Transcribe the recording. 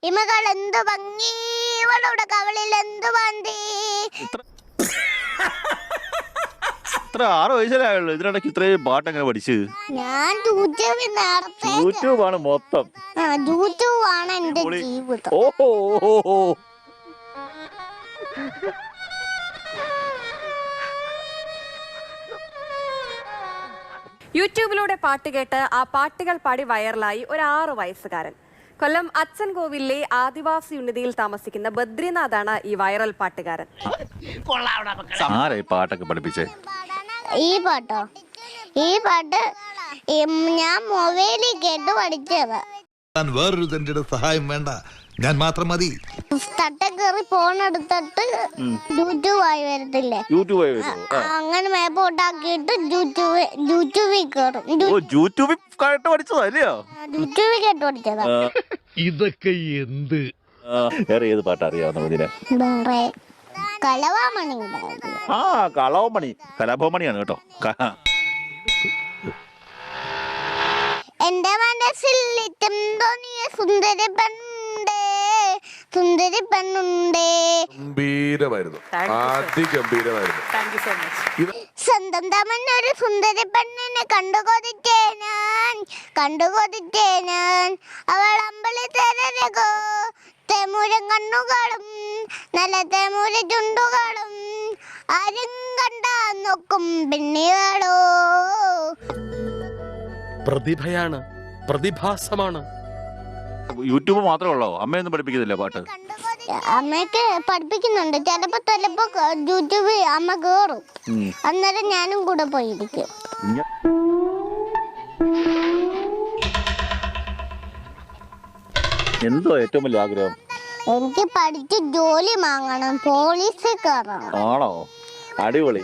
ഇമകൾ എന്ത് ഭംഗി ഇവളുടെ കവളിൽ എന്ത് പന്തി. ഇത്ര 6 വയസ്സിലായുള്ളൂ, ഇതിനിടയ്ക്ക് ഇത്രയും പാട്ട് എങ്ങനെ പഠിച്ച്? ഞാൻ യൂട്യൂബാണ് മൊത്തം. യൂട്യൂബാണ് എന്റെ ജീവിതം. ഓഹോ. യൂട്യൂബിലൂടെ പാട്ട് കേട്ട് ആ പാട്ടുകൾ പാടി വൈറലായി ഒരു 6 വയസ്സുകാരൻ. കൊല്ലം അച്ഛൻ കോവിലിലെ ആദിവാസി ഉന്നതിയിൽ താമസിക്കുന്ന ബദ്രിനാഥാണ് ഈ വൈറൽ പാട്ടുകാരൻ. ആരായി പാട്ടൊക്കെ പഠിപ്പിച്ചേ? ഈ പാട്ട് ഞാൻ മൊബൈലിൽ കേട്ട് പഠിച്ചത്. വേറൊരു തന്റെ സഹായം വേണ്ട, ഞാൻ മാത്രം മതി. തട്ടം കയറി ഫോൺ എടുത്തിട്ട് യൂട്യൂബായി വരത്തില്ലേ, അങ്ങനെ മേപ്പോട്ടാക്കിയിട്ട് യൂട്യൂബിൽ കയറും. യൂട്യൂബിൽ കേട്ട് പഠിച്ചതല്ലയോ? യൂട്യൂബിൽ കേട്ട് പഠിച്ചതാ. ഇതൊക്കെ എന്ത്? വേറെ ഏത് പാട്ട് അറിയാവുന്ന ഇതിന്? വേറെ കലവാമണി. ആ കളവമണി, കലാഭവമണിയാണ് കേട്ടോ. എന്റെ മനസ്സിൽ ഇറ്റം തോന്നിയ സുന്ദരി പെണ്ണുണ്ടേ. ഗംഭീരമായിരുന്നു, അതിഗംഭീരമായിരുന്നു. സ്വന്തം തമന്നൊരു സുന്ദരി പെണ്ണിനെ കണ്ടുകൊതിച്ചേ ഞാൻ. അവൾ അമ്പലി തരകോ, തെമുരം കണ്ണുകളും നല്ല തെമുര ചുണ്ടുകളും ആരും കണ്ടാ നോക്കും പെണ്ണികളോ. പ്രതിഭയാണ്, പ്രതിഭാസമാണ്. യൂട്യൂബ് മാത്രമേ ഉള്ളോ? അമ്മയൊന്നും പഠിപ്പിക്കുന്നില്ല പാട്ട്? അമ്മയൊക്കെ പഠിപ്പിക്കുന്നുണ്ട്. ചിലപ്പോ യൂട്യൂബിൽ അമ്മ കേറും, അന്നേരം ഞാനും കൂടെ പോയിരിക്കും. എന്തോ ഏറ്റവും വലിയ ആഗ്രഹം? എനിക്ക് പഠിച്ച് ജോലി വാങ്ങണം, പോലീസിൽ കയറണം. ആണോ? അടിപൊളി.